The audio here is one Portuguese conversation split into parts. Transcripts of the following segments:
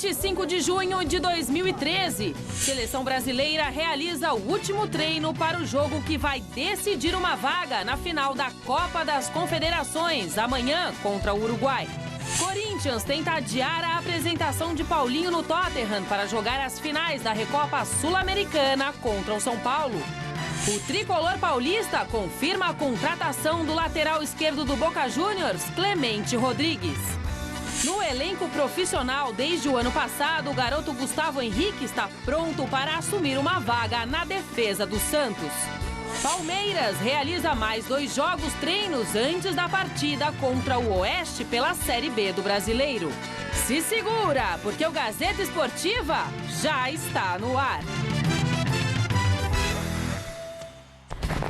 25 de junho de 2013, seleção brasileira realiza o último treino para o jogo que vai decidir uma vaga na final da Copa das Confederações, amanhã contra o Uruguai. Corinthians tenta adiar a apresentação de Paulinho no Tottenham para jogar as finais da Recopa Sul-Americana contra o São Paulo. O tricolor paulista confirma a contratação do lateral esquerdo do Boca Juniors, Clemente Rodrigues. No elenco profissional, desde o ano passado, o garoto Gustavo Henrique está pronto para assumir uma vaga na defesa do Santos. Palmeiras realiza mais 2 jogos treinos antes da partida contra o Oeste pela Série B do Brasileiro. Se segura, porque o Gazeta Esportiva já está no ar.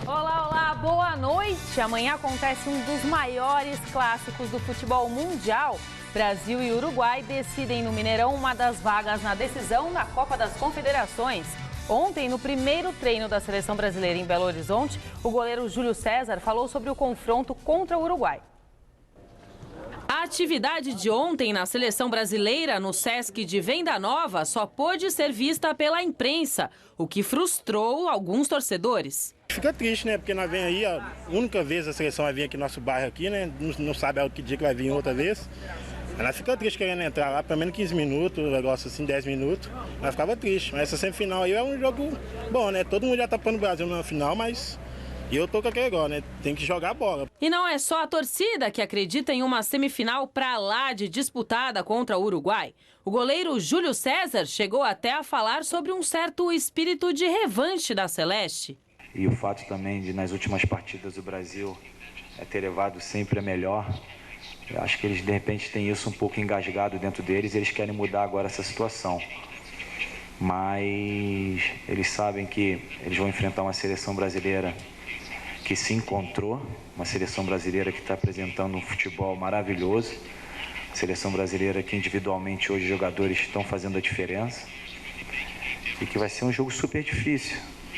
Olá, olá, boa noite. Amanhã acontece um dos maiores clássicos do futebol mundial. Brasil e Uruguai decidem no Mineirão uma das vagas na decisão da Copa das Confederações. Ontem, no primeiro treino da seleção brasileira em Belo Horizonte, o goleiro Júlio César falou sobre o confronto contra o Uruguai. A atividade de ontem na seleção brasileira no Sesc de Venda Nova só pôde ser vista pela imprensa, o que frustrou alguns torcedores. Fica triste, né? Porque nós vem aí, a única vez a seleção vai vir aqui no nosso bairro aqui, né? Não sabe que dia que vai vir outra vez. Ela fica triste querendo entrar lá, pelo menos 15 minutos, um negócio assim, 10 minutos. Ela ficava triste. Mas essa semifinal aí é um jogo bom, né? Todo mundo já tá pondo o Brasil na final, mas eu tô com aquele negócio, né? Tem que jogar a bola. E não é só a torcida que acredita em uma semifinal pra lá de disputada contra o Uruguai. O goleiro Júlio César chegou até a falar sobre um certo espírito de revanche da Celeste. E o fato também de, nas últimas partidas, o Brasil ter levado sempre a melhor. Eu acho que eles, de repente, têm isso um pouco engasgado dentro deles e eles querem mudar agora essa situação. Mas eles sabem que eles vão enfrentar uma seleção brasileira que se encontrou, uma seleção brasileira que está apresentando um futebol maravilhoso, seleção brasileira que individualmente hoje os jogadores estão fazendo a diferença e que vai ser um jogo super difícil.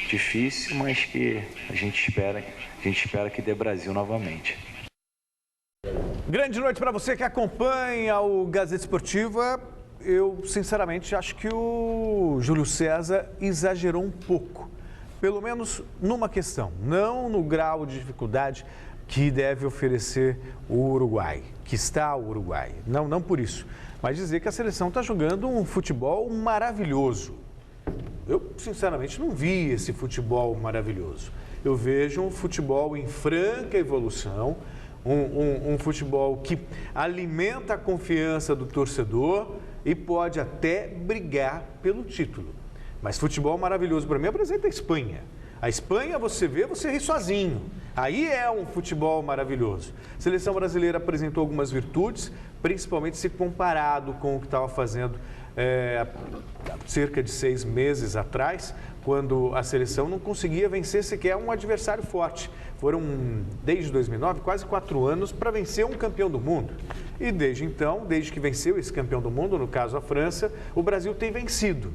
Difícil, mas que a gente espera que dê Brasil novamente. Grande noite para você que acompanha o Gazeta Esportiva. Eu, sinceramente, acho que o Júlio César exagerou um pouco. Pelo menos numa questão, não no grau de dificuldade que deve oferecer o Uruguai, que está o Uruguai. Não por isso, mas dizer que a seleção está jogando um futebol maravilhoso. Eu, sinceramente, não vi esse futebol maravilhoso. Eu vejo um futebol em franca evolução, um futebol que alimenta a confiança do torcedor e pode até brigar pelo título. Mas futebol maravilhoso para mim apresenta a Espanha. A Espanha, você vê, você ri sozinho. Aí é um futebol maravilhoso. A seleção brasileira apresentou algumas virtudes, principalmente se comparado com o que estava fazendo cerca de 6 meses atrás, quando a seleção não conseguia vencer sequer um adversário forte. Foram, desde 2009, quase 4 anos para vencer um campeão do mundo. E desde então, desde que venceu esse campeão do mundo, no caso a França, o Brasil tem vencido,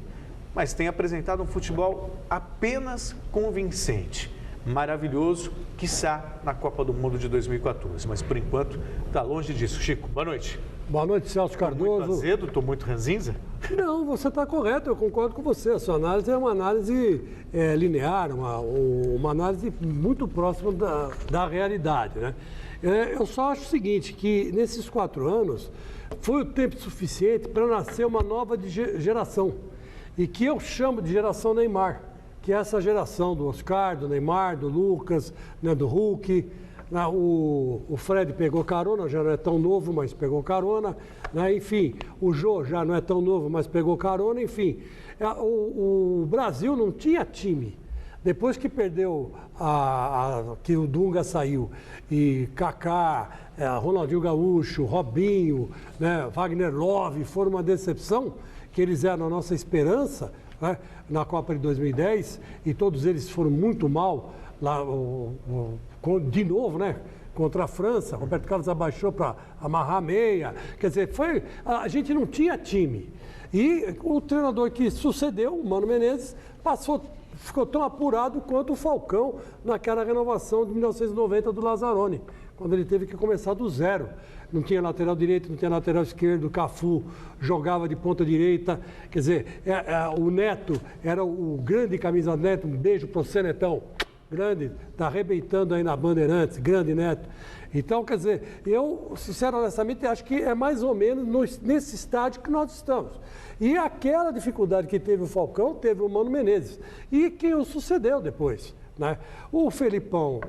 mas tem apresentado um futebol apenas convincente. Maravilhoso, quiçá na Copa do Mundo de 2014. Mas, por enquanto, está longe disso. Chico, boa noite. Boa noite, Celso Cardoso. Estou muito azedo, estou muito ranzinza? Não, você está correto, eu concordo com você. A sua análise é uma análise linear, uma análise muito próxima da realidade, né? Eu só acho o seguinte, que nesses 4 anos foi o tempo suficiente para nascer uma nova geração. E que eu chamo de geração Neymar, que é essa geração do Oscar, do Neymar, do Lucas, né, do Hulk. O Fred pegou carona, já não é tão novo, mas pegou carona. Né? Enfim, o Jô já não é tão novo, mas pegou carona. Enfim, o Brasil não tinha time. Depois que perdeu, que o Dunga saiu, e Kaká, Ronaldinho Gaúcho, Robinho, né, Wagner Love, foram uma decepção, que eles eram a nossa esperança, né, na Copa de 2010, e todos eles foram muito mal, lá, de novo, né, contra a França. Roberto Carlos abaixou para amarrar a meia. Quer dizer, a gente não tinha time. E o treinador que sucedeu, o Mano Menezes, ficou tão apurado quanto o Falcão naquela renovação de 1990 do Lazzaroni, quando ele teve que começar do zero. Não tinha lateral direito, não tinha lateral esquerdo, o Cafu jogava de ponta direita. Quer dizer, o Neto era o grande camisa Neto, um beijo para você, Netão. Grande, está arrebentando aí na Bandeirantes, grande Neto. Então, quer dizer, eu, sinceramente, acho que é mais ou menos nesse estádio que nós estamos. E aquela dificuldade que teve o Falcão, teve o Mano Menezes. E quem o sucedeu depois. Né? O Felipão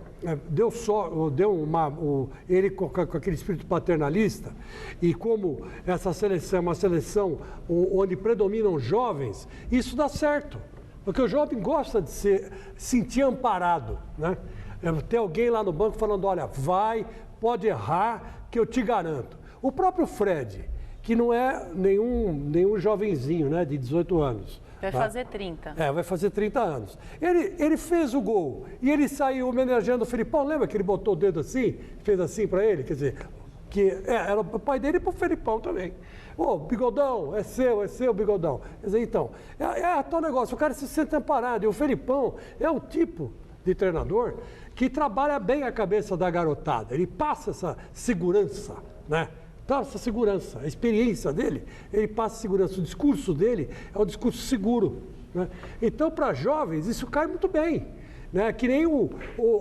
ele com aquele espírito paternalista, e como essa seleção é uma seleção onde predominam jovens, isso dá certo. Porque o jovem gosta de se sentir amparado. Né? Ter alguém lá no banco falando, olha, pode errar, que eu te garanto. O próprio Fred, que não é nenhum jovenzinho, né, de 18 anos. Vai fazer 30. Vai fazer 30 anos. Ele fez o gol e ele saiu homenageando o Felipão. Lembra que ele botou o dedo assim, fez assim para ele? Quer dizer, era o pai dele e para o Felipão também. Ô, Bigodão, é seu, Bigodão. Quer dizer, então, tal negócio, o cara se sente amparado. E o Felipão é um tipo de treinador que trabalha bem a cabeça da garotada. Ele passa essa segurança, né? Essa segurança, a experiência dele, ele passa segurança. O discurso dele é um discurso seguro. Né? Então, para jovens, isso cai muito bem. Né? Que nem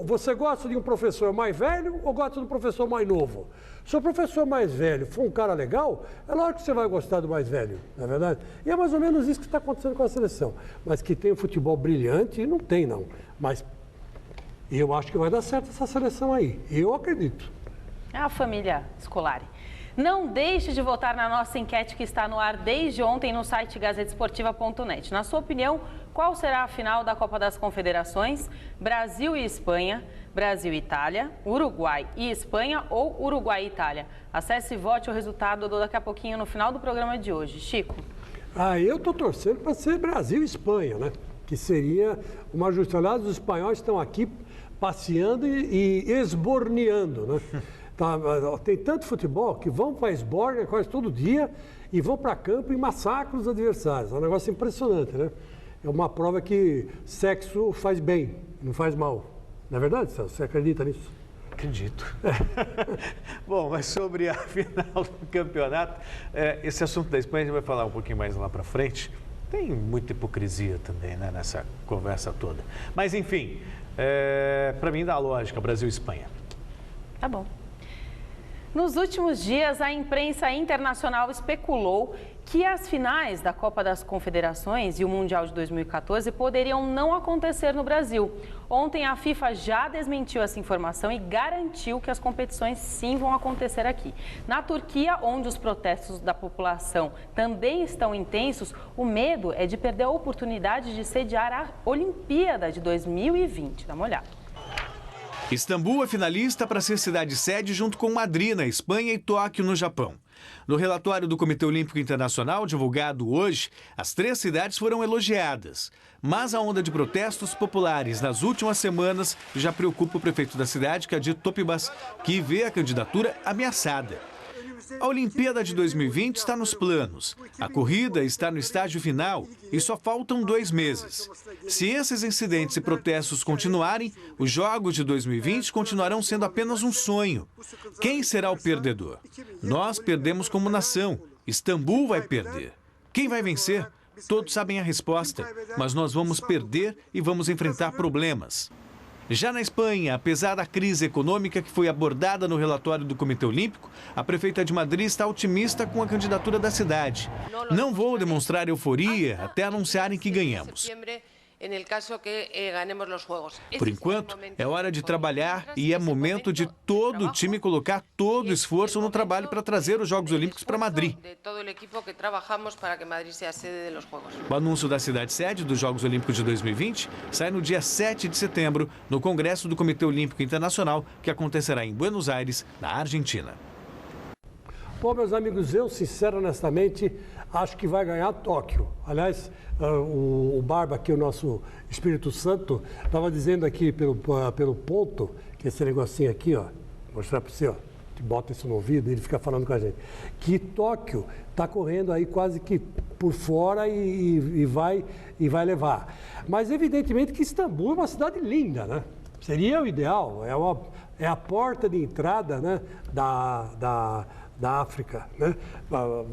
você gosta de um professor mais velho ou gosta de um professor mais novo? Se o professor mais velho for um cara legal, é lógico que você vai gostar do mais velho, não é verdade? E é mais ou menos isso que está acontecendo com a seleção. Mas que tem um futebol brilhante, não tem não. Mas eu acho que vai dar certo essa seleção aí. Eu acredito. É a família Scolari. Não deixe de votar na nossa enquete que está no ar desde ontem no site gazetesportiva.net. Na sua opinião, qual será a final da Copa das Confederações? Brasil e Espanha, Brasil e Itália, Uruguai e Espanha ou Uruguai e Itália? Acesse e vote o resultado daqui a pouquinho no final do programa de hoje. Chico. Eu estou torcendo para ser Brasil e Espanha, né? Que seria uma justa. Aliás, os espanhóis estão aqui passeando e esborneando, né? Tem tanto futebol que vão para a esbórnia quase todo dia e vão para campo e massacram os adversários. É um negócio impressionante, né? É uma prova que sexo faz bem, não faz mal. Não é verdade, Celso? Você acredita nisso? Acredito. Bom, mas sobre a final do campeonato, esse assunto da Espanha a gente vai falar um pouquinho mais lá para frente. Tem muita hipocrisia também, né, nessa conversa toda. Mas, enfim, para mim dá lógica, Brasil e Espanha. Tá bom. Nos últimos dias, a imprensa internacional especulou que as finais da Copa das Confederações e o Mundial de 2014 poderiam não acontecer no Brasil. Ontem, a FIFA já desmentiu essa informação e garantiu que as competições sim vão acontecer aqui. Na Turquia, onde os protestos da população também estão intensos, o medo é de perder a oportunidade de sediar a Olimpíada de 2020. Dá uma olhada. Istambul é finalista para ser cidade-sede junto com Madrid, na Espanha, e Tóquio, no Japão. No relatório do Comitê Olímpico Internacional, divulgado hoje, as 3 cidades foram elogiadas. Mas a onda de protestos populares nas últimas semanas já preocupa o prefeito da cidade, Kadir Topibas, que vê a candidatura ameaçada. A Olimpíada de 2020 está nos planos. A corrida está no estágio final e só faltam 2 meses. Se esses incidentes e protestos continuarem, os Jogos de 2020 continuarão sendo apenas um sonho. Quem será o perdedor? Nós perdemos como nação. Istambul vai perder. Quem vai vencer? Todos sabem a resposta, mas nós vamos perder e vamos enfrentar problemas. Já na Espanha, apesar da crise econômica que foi abordada no relatório do Comitê Olímpico, a prefeita de Madrid está otimista com a candidatura da cidade. Não vou demonstrar euforia até anunciarem que ganhamos. Por enquanto, é hora de trabalhar e é momento de todo o time colocar todo o esforço no trabalho para trazer os Jogos Olímpicos para Madrid. O anúncio da cidade-sede dos Jogos Olímpicos de 2020 sai no dia 7 de setembro, no Congresso do Comitê Olímpico Internacional, que acontecerá em Buenos Aires, na Argentina. Bom, meus amigos, eu, honestamente, acho que vai ganhar Tóquio. Aliás, o Barba, aqui, o nosso Espírito Santo, estava dizendo aqui pelo ponto, que esse negocinho aqui, ó, vou mostrar para você, ó, que bota isso no ouvido e ele fica falando com a gente, que Tóquio está correndo aí quase que por fora e vai levar. Mas, evidentemente, que Istambul é uma cidade linda, né? Seria o ideal, é a porta de entrada, né, da África, né,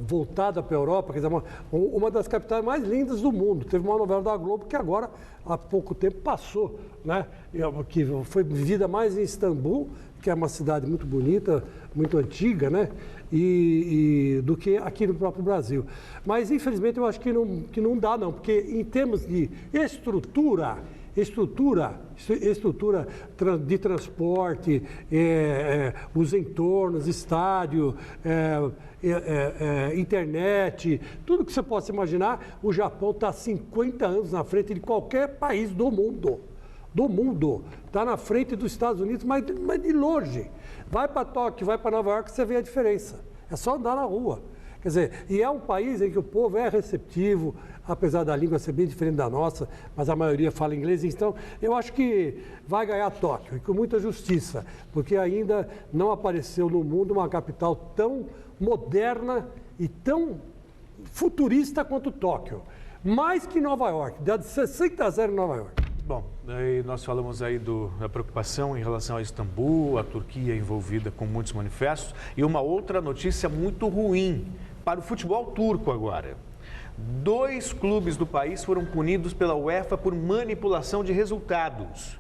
voltada para a Europa, quer dizer, uma das capitais mais lindas do mundo. Teve uma novela da Globo que agora, há pouco tempo, passou, né, que foi vivida mais em Istambul, que é uma cidade muito bonita, muito antiga, né, do que aqui no próprio Brasil. Mas, infelizmente, eu acho que não dá, não, porque em termos de estrutura de transporte, os entornos, estádio, internet, tudo que você possa imaginar, o Japão está 50 anos na frente de qualquer país do mundo. Está na frente dos Estados Unidos, mas de longe. Vai para Tóquio, vai para Nova York, você vê a diferença. É só andar na rua. Quer dizer, e é um país em que o povo é receptivo, apesar da língua ser bem diferente da nossa, mas a maioria fala inglês. Então, eu acho que vai ganhar Tóquio, e com muita justiça, porque ainda não apareceu no mundo uma capital tão moderna e tão futurista quanto Tóquio. Mais que Nova York, dá de 60-0 em Nova York. Bom, aí nós falamos aí da preocupação em relação a Istambul, a Turquia envolvida com muitos manifestos, e uma outra notícia muito ruim para o futebol turco agora. 2 clubes do país foram punidos pela UEFA por manipulação de resultados.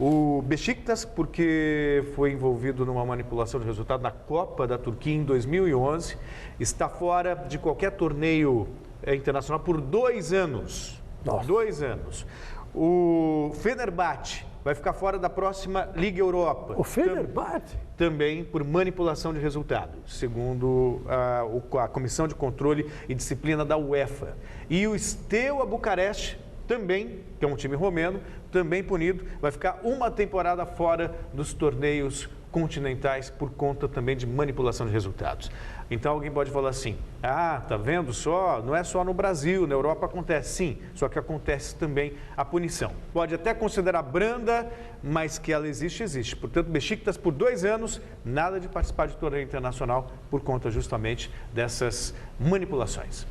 O Beşiktaş, porque foi envolvido numa manipulação de resultado na Copa da Turquia em 2011, está fora de qualquer torneio internacional por 2 anos. Nossa. 2 anos. O Fenerbahçe vai ficar fora da próxima Liga Europa. O Fenerbahçe? Também por manipulação de resultados, segundo a Comissão de Controle e Disciplina da UEFA. E o Steaua Bucareste, também, que é um time romeno, também punido, vai ficar uma temporada fora dos torneios continentais por conta também de manipulação de resultados. Então alguém pode falar assim, tá vendo só? Não é só no Brasil, na Europa acontece sim, só que acontece também a punição. Pode até considerar branda, mas que ela existe, existe. Portanto, Beşiktaş por 2 anos, nada de participar de torneio internacional por conta justamente dessas manipulações.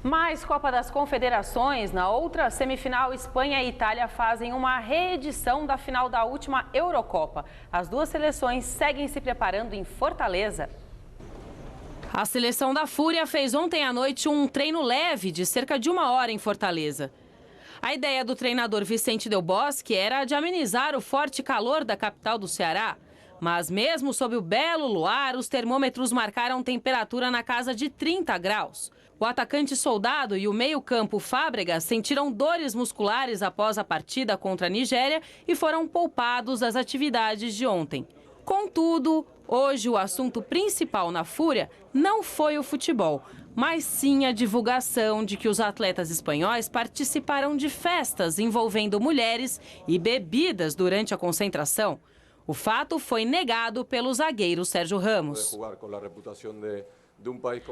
Mais Copa das Confederações. Na outra semifinal, Espanha e Itália fazem uma reedição da final da última Eurocopa. As 2 seleções seguem se preparando em Fortaleza. A seleção da Fúria fez ontem à noite um treino leve de cerca de 1 hora em Fortaleza. A ideia do treinador Vicente Del Bosque era de amenizar o forte calor da capital do Ceará. Mas mesmo sob o belo luar, os termômetros marcaram temperatura na casa de 30 graus. O atacante Soldado e o meio-campo Fábregas sentiram dores musculares após a partida contra a Nigéria e foram poupados das atividades de ontem. Contudo, hoje o assunto principal na Fúria não foi o futebol, mas sim a divulgação de que os atletas espanhóis participaram de festas envolvendo mulheres e bebidas durante a concentração. O fato foi negado pelo zagueiro Sérgio Ramos.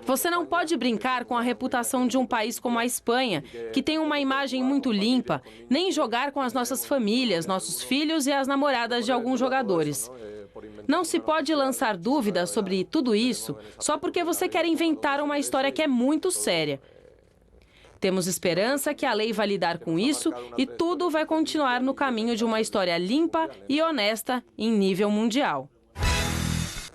Você não pode brincar com a reputação de um país como a Espanha, que tem uma imagem muito limpa, nem jogar com as nossas famílias, nossos filhos e as namoradas de alguns jogadores. Não se pode lançar dúvidas sobre tudo isso só porque você quer inventar uma história que é muito séria. Temos esperança que a lei vai lidar com isso e tudo vai continuar no caminho de uma história limpa e honesta em nível mundial.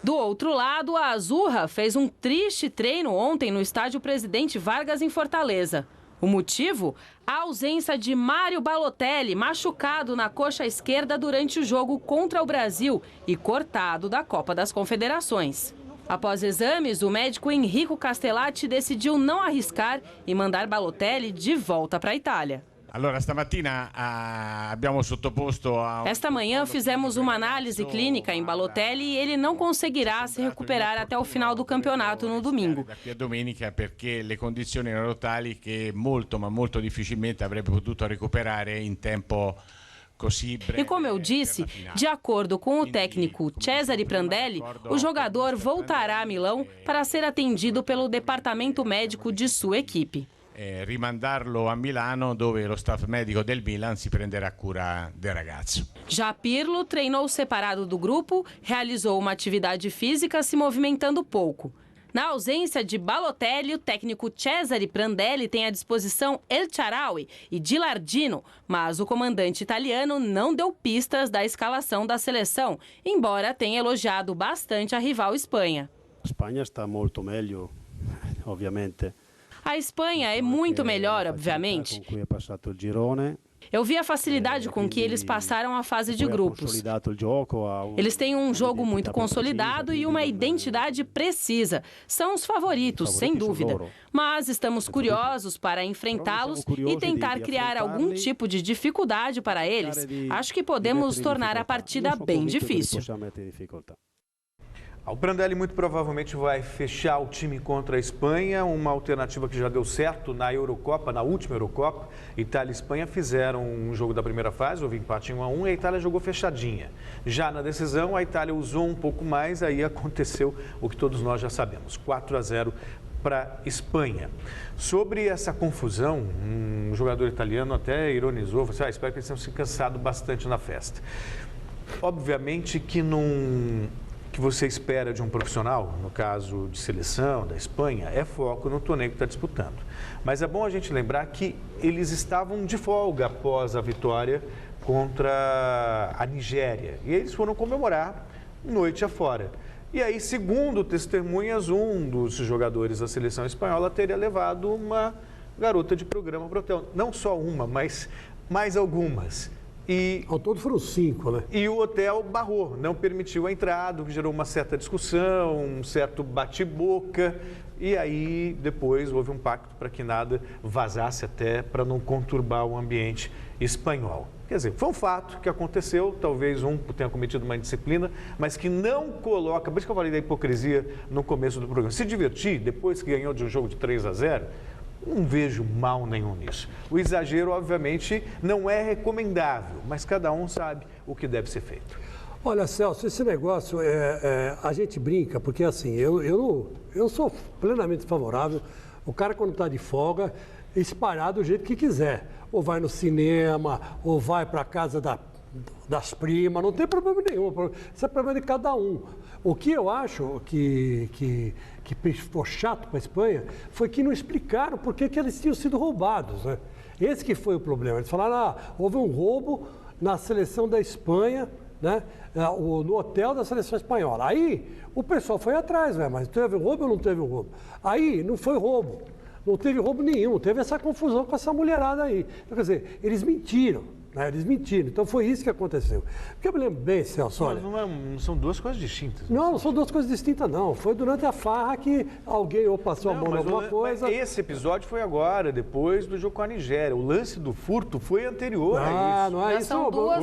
Do outro lado, a Azurra fez um triste treino ontem no estádio Presidente Vargas, em Fortaleza. O motivo? A ausência de Mário Balotelli, machucado na coxa esquerda durante o jogo contra o Brasil e cortado da Copa das Confederações. Após exames, o médico Enrico Castellatti decidiu não arriscar e mandar Balotelli de volta para a Itália. Esta manhã fizemos uma análise clínica em Balotelli e ele não conseguirá se recuperar até o final do campeonato no domingo. Perché le condizioni erano tali che molto, ma molto difficilmente avrebbe potuto recuperare in tempo. E como eu disse, de acordo com o técnico Cesare Prandelli, o jogador voltará a Milão para ser atendido pelo departamento médico de sua equipe. Rimandarlo a Milano, dove lo staff medico del Milan si prenderà cura del ragazzo. Já Pirlo treinou separado do grupo, realizou uma atividade física se movimentando pouco. Na ausência de Balotelli, o técnico Cesare Prandelli tem à disposição El Shaarawy e Gilardino, mas o comandante italiano não deu pistas da escalação da seleção, embora tenha elogiado bastante a rival Espanha. A Espanha está muito melhor, obviamente. A Espanha é muito melhor, obviamente. Com cui é passado o girone. Eu vi a facilidade com que eles passaram a fase de grupos. Eles têm um jogo muito consolidado e uma identidade precisa. São os favoritos, sem dúvida. Mas estamos curiosos para enfrentá-los e tentar criar algum tipo de dificuldade para eles. Acho que podemos tornar a partida bem difícil. O Prandelli muito provavelmente vai fechar o time contra a Espanha, uma alternativa que já deu certo na Eurocopa, na última Eurocopa. Itália e Espanha fizeram um jogo da primeira fase, houve empate em 1-1 e a Itália jogou fechadinha. Já na decisão, a Itália usou um pouco mais, aí aconteceu o que todos nós já sabemos, 4-0 para a Espanha. Sobre essa confusão, um jogador italiano até ironizou, falou assim, espero que eles tenham se cansado bastante na festa. Obviamente que que você espera de um profissional, no caso de seleção, da Espanha, é foco no torneio que está disputando. Mas é bom a gente lembrar que eles estavam de folga após a vitória contra a Nigéria. E eles foram comemorar noite afora. E aí, segundo testemunhas, um dos jogadores da seleção espanhola teria levado uma garota de programa para o hotel. Não só uma, mas mais algumas. Ao todo foram 5, né? E o hotel barrou, não permitiu a entrada, o que gerou uma certa discussão, um certo bate-boca. E aí, depois, houve um pacto para que nada vazasse, até para não conturbar o ambiente espanhol. Quer dizer, foi um fato que aconteceu, talvez um tenha cometido uma indisciplina, mas que não coloca, por isso que eu falei da hipocrisia no começo do programa, se divertir depois que ganhou de um jogo de 3-0, não vejo mal nenhum nisso. O exagero, obviamente, não é recomendável, mas cada um sabe o que deve ser feito. Olha, Celso, esse negócio, a gente brinca, porque assim, eu sou plenamente favorável, o cara quando está de folga, espalhar do jeito que quiser. Ou vai no cinema, ou vai para a casa das primas, não tem problema nenhum, isso é problema de cada um. O que eu acho que ficou chato para a Espanha foi que não explicaram por que eles tinham sido roubados, né? Esse que foi o problema. Eles falaram, houve um roubo na seleção da Espanha, né? No hotel da seleção espanhola. Aí o pessoal foi atrás, mas teve roubo ou não teve roubo? Aí não foi roubo, não teve roubo nenhum, teve essa confusão com essa mulherada aí. Quer dizer, eles mentiram. Eles mentiram. Então foi isso que aconteceu. Porque eu me lembro bem, Celso, olha... Não são duas coisas distintas. Não são duas coisas distintas, não. Foi durante a farra que alguém ou passou a mão em alguma coisa... Mas esse episódio foi agora, depois do jogo com a Nigéria. O lance do furto foi anterior a isso. Não é isso. São duas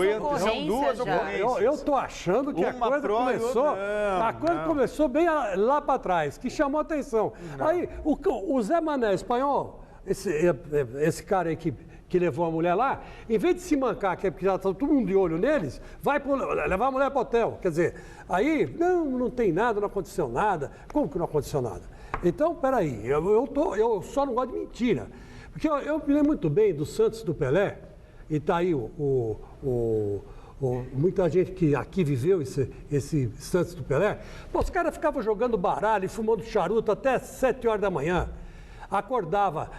ocorrências. Eu estou achando que a coisa começou bem lá para trás, que chamou a atenção. Não. Aí o Zé Mané espanhol, esse cara aí que levou a mulher lá, em vez de se mancar, que é porque já está todo mundo de olho neles, vai levar a mulher para o hotel. Quer dizer, aí, não tem nada, não aconteceu nada. Como que não aconteceu nada? Então, peraí, eu só não gosto de mentira. Porque eu me lembro muito bem do Santos do Pelé, e está aí muita gente que aqui viveu esse Santos do Pelé. Pô, os caras ficavam jogando baralho e fumando charuto até 7 horas da manhã. Acordava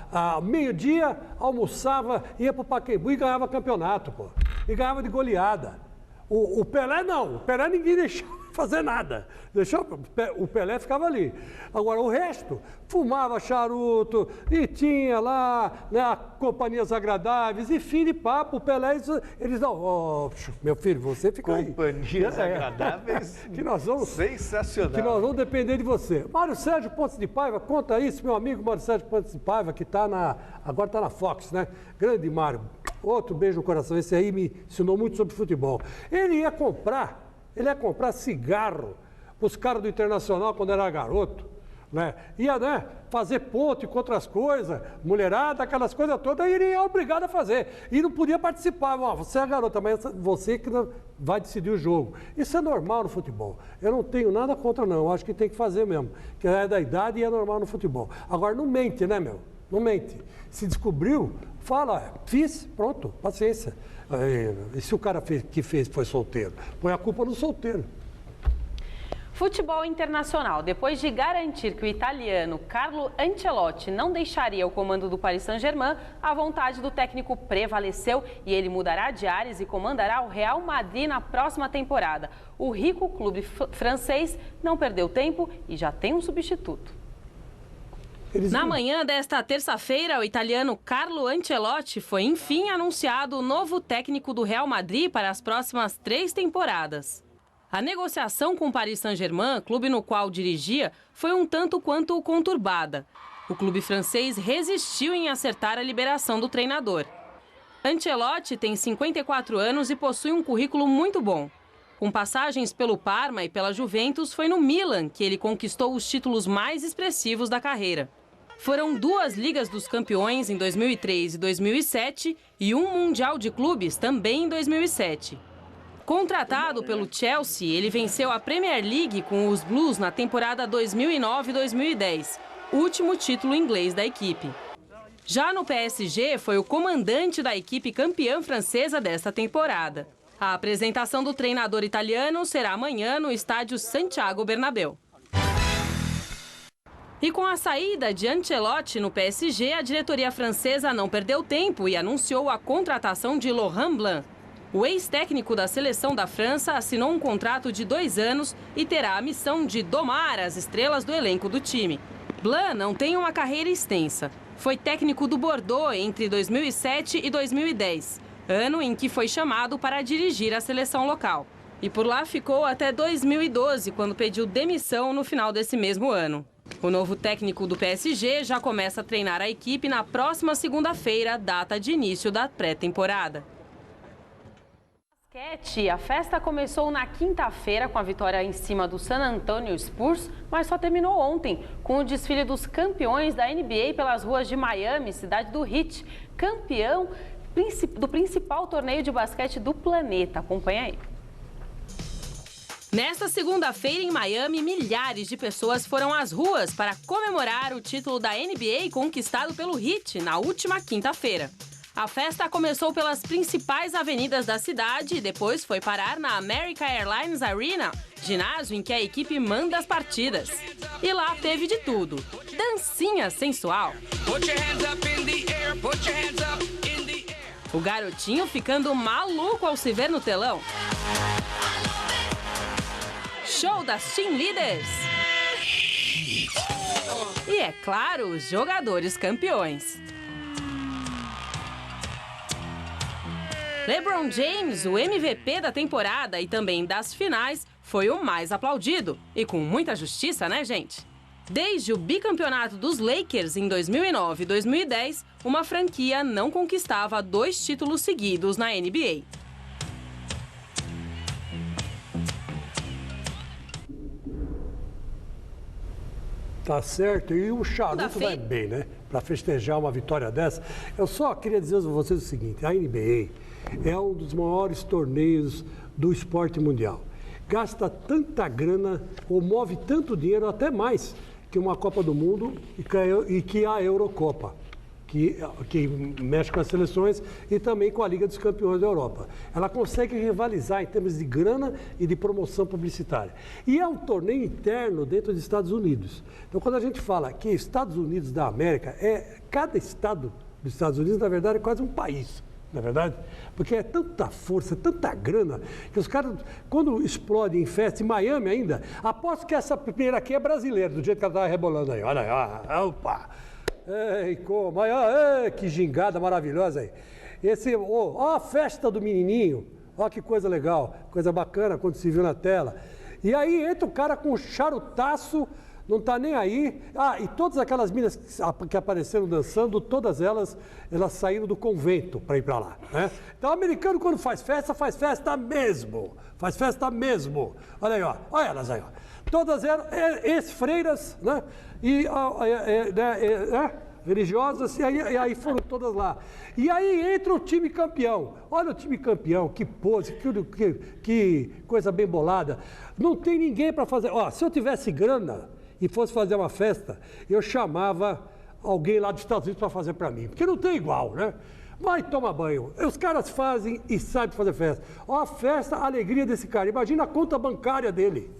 meio-dia, almoçava, ia para o Pacaembu e ganhava campeonato, pô. E ganhava de goleada. O Pelé não, o Pelé ninguém deixava fazer nada. O Pelé ficava ali. Agora, o resto, fumava charuto e tinha lá, né, companhias agradáveis e fim de papo. O Pelé, eles não, meu filho, você fica aí. Companhias agradáveis? Que nós vamos, sensacional. Que nós vamos depender de você. Mário Sérgio Pontes de Paiva, conta isso, meu amigo Mário Sérgio Pontes de Paiva, que agora está na Fox, né? Grande Mário. Outro beijo no coração. Esse aí me ensinou muito sobre futebol. Ele ia comprar cigarro para os caras do Internacional quando era garoto, né? Ia, né, fazer ponte com outras coisas, mulherada, aquelas coisas todas, e ele ia obrigado a fazer. E não podia participar. Você é a garota, mas você que vai decidir o jogo. Isso é normal no futebol. Eu não tenho nada contra, não. Eu acho que tem que fazer mesmo. Que é da idade e é normal no futebol. Agora, não mente, né, meu? Não mente. Se descobriu, fala, fiz, pronto, paciência. E se o cara que fez foi solteiro? Põe a culpa no solteiro. Futebol internacional. Depois de garantir que o italiano Carlo Ancelotti não deixaria o comando do Paris Saint-Germain, a vontade do técnico prevaleceu e ele mudará de ares e comandará o Real Madrid na próxima temporada. O rico clube francês não perdeu tempo e já tem um substituto. Na manhã desta terça-feira, o italiano Carlo Ancelotti foi enfim anunciado o novo técnico do Real Madrid para as próximas 3 temporadas. A negociação com o Paris Saint-Germain, clube no qual dirigia, foi um tanto quanto conturbada. O clube francês resistiu em acertar a liberação do treinador. Ancelotti tem 54 anos e possui um currículo muito bom. Com passagens pelo Parma e pela Juventus, foi no Milan que ele conquistou os títulos mais expressivos da carreira. Foram 2 Ligas dos Campeões em 2003 e 2007 e um Mundial de Clubes também em 2007. Contratado pelo Chelsea, ele venceu a Premier League com os Blues na temporada 2009-2010, último título inglês da equipe. Já no PSG, foi o comandante da equipe campeã francesa desta temporada. A apresentação do treinador italiano será amanhã no estádio Santiago Bernabéu. E com a saída de Ancelotti no PSG, a diretoria francesa não perdeu tempo e anunciou a contratação de Laurent Blanc. O ex-técnico da seleção da França assinou um contrato de 2 anos e terá a missão de domar as estrelas do elenco do time. Blanc não tem uma carreira extensa. Foi técnico do Bordeaux entre 2007 e 2010, ano em que foi chamado para dirigir a seleção local. E por lá ficou até 2012, quando pediu demissão no final desse mesmo ano. O novo técnico do PSG já começa a treinar a equipe na próxima segunda-feira, data de início da pré-temporada. A festa começou na quinta-feira com a vitória em cima do San Antonio Spurs, mas só terminou ontem com o desfile dos campeões da NBA pelas ruas de Miami, cidade do Heat, campeão do principal torneio de basquete do planeta. Acompanha aí. Nesta segunda-feira em Miami, milhares de pessoas foram às ruas para comemorar o título da NBA conquistado pelo Heat na última quinta-feira. A festa começou pelas principais avenidas da cidade e depois foi parar na American Airlines Arena, ginásio em que a equipe manda as partidas. E lá teve de tudo. Dancinha sensual. O garotinho ficando maluco ao se ver no telão. Show das cheerleaders. E é claro, os jogadores campeões. LeBron James, o MVP da temporada e também das finais, foi o mais aplaudido. E com muita justiça, né, gente? Desde o bicampeonato dos Lakers em 2009 e 2010, uma franquia não conquistava 2 títulos seguidos na NBA. Tá certo, e o charuto vai bem, né? Para festejar uma vitória dessa. Eu só queria dizer a vocês o seguinte, a NBA é um dos maiores torneios do esporte mundial. Gasta tanta grana, ou move tanto dinheiro, até mais que uma Copa do Mundo e que a Eurocopa, que mexe com as seleções e também com a Liga dos Campeões da Europa. Ela consegue rivalizar em termos de grana e de promoção publicitária. E é um torneio interno dentro dos Estados Unidos. Então, quando a gente fala que Estados Unidos da América, cada estado dos Estados Unidos, na verdade, é quase um país. Não é verdade? Porque é tanta força, tanta grana, que os caras, quando explodem em festa, em Miami ainda, aposto que essa primeira aqui é brasileira, do jeito que ela estava rebolando aí. Olha aí, opa! Ei, como? Ei, que gingada maravilhosa aí. Ó, a festa do menininho, ó que coisa legal, coisa bacana quando se viu na tela. E aí entra o cara com um charutaço, não tá nem aí. Ah, e todas aquelas meninas que apareceram dançando, todas elas saíram do convento para ir para lá, né? Então o americano quando faz festa mesmo. Faz festa mesmo. Olha aí, ó. Olha elas aí, ó. Todas eram ex-freiras, né? E religiosas, e aí foram todas lá. E aí entra o time campeão. Olha o time campeão, que pose, que coisa bem bolada. Não tem ninguém para fazer. Ó, se eu tivesse grana e fosse fazer uma festa, eu chamava alguém lá dos Estados Unidos para fazer para mim, porque não tem igual, né? Vai tomar banho. Os caras fazem e sabem fazer festa. Ó, a festa, a alegria desse cara. Imagina a conta bancária dele.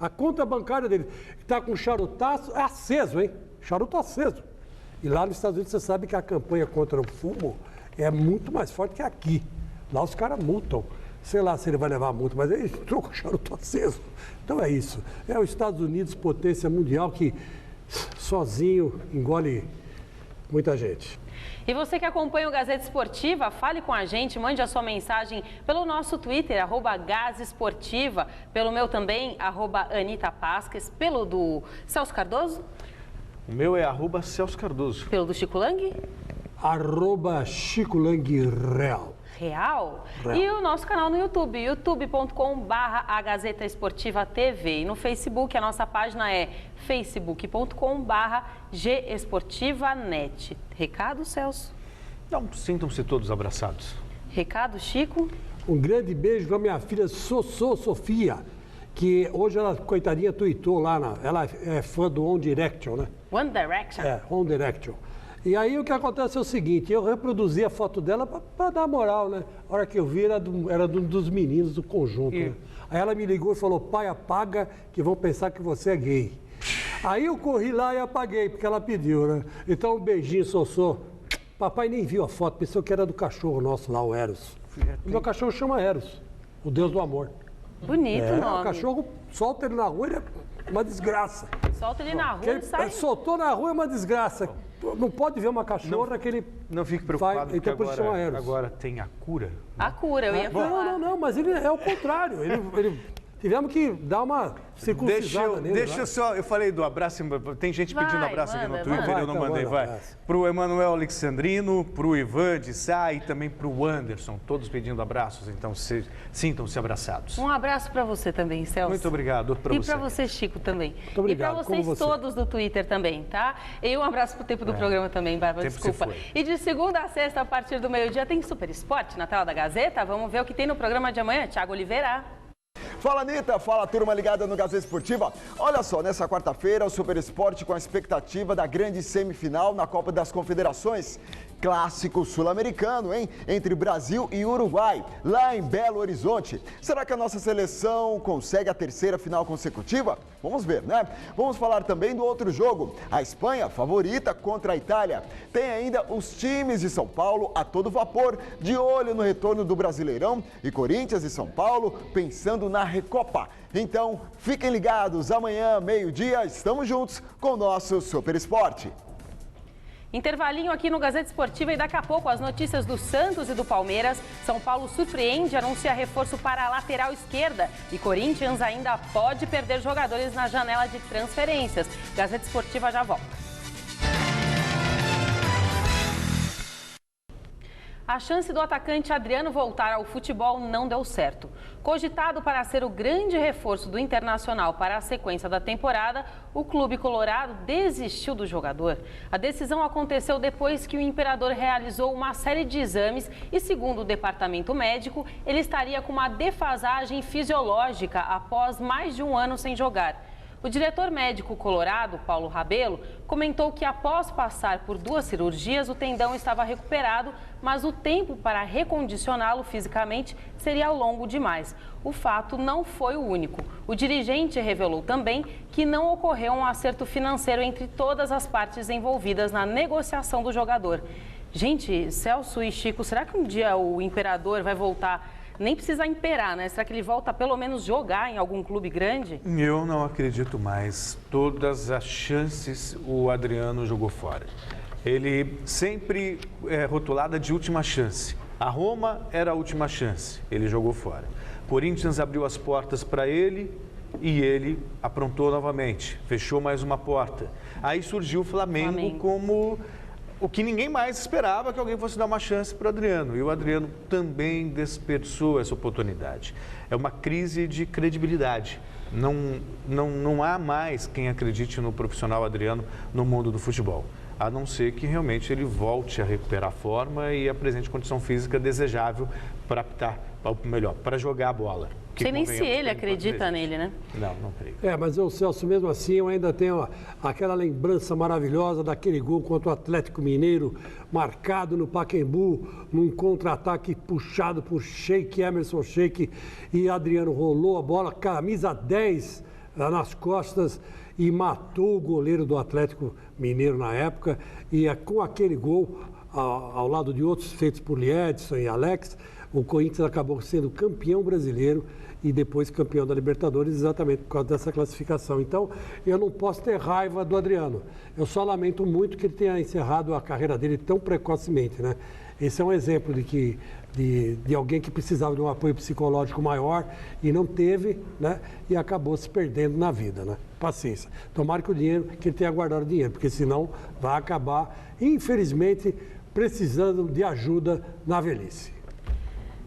A conta bancária dele está com charutaço aceso, hein? Charuto aceso. E lá nos Estados Unidos você sabe que a campanha contra o fumo é muito mais forte que aqui. Lá os caras multam. Sei lá se ele vai levar multa, mas ele entrou com o charuto aceso. Então é isso. É os Estados Unidos, potência mundial, que sozinho engole muita gente. E você que acompanha o Gazeta Esportiva, fale com a gente, mande a sua mensagem pelo nosso Twitter, @GazEsportiva, pelo meu também, @AnitaPasques, pelo do Celso Cardoso. O meu é @Celso Cardoso. Pelo do Chico Lang? @ChicoLangReal. Real? E o nosso canal no YouTube, youtube.com/A Gazeta Esportiva TV. E no Facebook, a nossa página é facebook.com/GEsportivaNet. Recado, Celso? Então, sintam-se todos abraçados. Recado, Chico? Um grande beijo para minha filha Sofia, que hoje ela, coitadinha, tweetou lá, ela é fã do One Direction, né? One Direction? É, One Direction. E aí o que acontece é o seguinte, eu reproduzi a foto dela para dar moral, né? A hora que eu vi, era dos meninos do conjunto, né? Aí ela me ligou e falou, pai, apaga que vão pensar que você é gay. Aí eu corri lá e apaguei, porque ela pediu, né? Então um beijinho, Sossô. Papai nem viu a foto, pensou que era do cachorro nosso lá, o Eros. O meu cachorro chama Eros, o deus do amor. Bonito o nome. O cachorro, solta ele na rua, ele é uma desgraça. Solta ele na rua e sai. Soltou na rua é uma desgraça. Não pode ver uma cachorra que ele... Não fique preocupado, então, porque agora tem a cura. A cura, eu ia falar. Não, mas ele é o contrário. Tivemos que dar uma circuncisada nele. Deixa eu só, eu falei do abraço, tem gente pedindo abraço aqui no Twitter, eu não mandei, vai. Pro Emanuel Alexandrino, pro Ivan de Sá e também pro Anderson, todos pedindo abraços, então sintam-se abraçados. Um abraço para você também, Celso. Muito obrigado, outro para você. E para você, Chico, também. Muito obrigado. E para vocês todos do Twitter também, tá? E um abraço pro tempo do programa também, Bárbara, desculpa. E de segunda a sexta, a partir do meio-dia, tem Super Esporte na tela da Gazeta. Vamos ver o que tem no programa de amanhã. Thiago Oliveira. Fala, Anitta. Fala, turma ligada no Gazeta Esportiva. Olha só, nessa quarta-feira, o Super Esporte com a expectativa da grande semifinal na Copa das Confederações. Clássico sul-americano, hein? Entre Brasil e Uruguai, lá em Belo Horizonte. Será que a nossa seleção consegue a terceira final consecutiva? Vamos ver, né? Vamos falar também do outro jogo. A Espanha, favorita contra a Itália. Tem ainda os times de São Paulo a todo vapor, de olho no retorno do Brasileirão. E Corinthians e São Paulo pensando na Recopa. Então, fiquem ligados. Amanhã, meio-dia, estamos juntos com o nosso Super Esporte. Intervalinho aqui no Gazeta Esportiva e daqui a pouco as notícias do Santos e do Palmeiras. São Paulo surpreende, anuncia reforço para a lateral esquerda e Corinthians ainda pode perder jogadores na janela de transferências. Gazeta Esportiva já volta. A chance do atacante Adriano voltar ao futebol não deu certo. Cogitado para ser o grande reforço do Internacional para a sequência da temporada, o clube colorado desistiu do jogador. A decisão aconteceu depois que o Imperador realizou uma série de exames e, segundo o departamento médico, ele estaria com uma defasagem fisiológica após mais de um ano sem jogar. O diretor médico colorado, Paulo Rabelo, comentou que após passar por 2 cirurgias, o tendão estava recuperado, mas o tempo para recondicioná-lo fisicamente seria longo demais. O fato não foi o único. O dirigente revelou também que não ocorreu um acerto financeiro entre todas as partes envolvidas na negociação do jogador. Gente, Celso e Chico, será que um dia o Imperador vai voltar? Nem precisa imperar, né? Será que ele volta a pelo menos jogar em algum clube grande? Eu não acredito mais. Todas as chances o Adriano jogou fora. Ele sempre é rotulada de última chance. A Roma era a última chance. Ele jogou fora. Corinthians abriu as portas para ele e ele aprontou novamente. Fechou mais uma porta. Aí surgiu o Flamengo. Como o que ninguém mais esperava, que alguém fosse dar uma chance para o Adriano. E o Adriano também desperdiçou essa oportunidade. É uma crise de credibilidade. Não há mais quem acredite no profissional Adriano no mundo do futebol. A não ser que realmente ele volte a recuperar a forma e apresente condição física desejável para para jogar a bola. Não sei nem se ele acredita nele, né? Não creio. Mas o Celso, mesmo assim, eu ainda tenho aquela lembrança maravilhosa daquele gol contra o Atlético Mineiro, marcado no Pacaembu, num contra-ataque puxado por Emerson Sheik, e Adriano rolou a bola, camisa 10, lá nas costas e matou o goleiro do Atlético Mineiro na época. E com aquele gol, ao lado de outros feitos por Edson e Alex, o Corinthians acabou sendo campeão brasileiro e depois campeão da Libertadores, exatamente por causa dessa classificação. Então, eu não posso ter raiva do Adriano. Eu só lamento muito que ele tenha encerrado a carreira dele tão precocemente, né? Esse é um exemplo de alguém que precisava de um apoio psicológico maior e não teve, né? E acabou se perdendo na vida, né? Paciência. Tomara que ele tenha guardado o dinheiro, porque senão vai acabar, infelizmente, precisando de ajuda na velhice.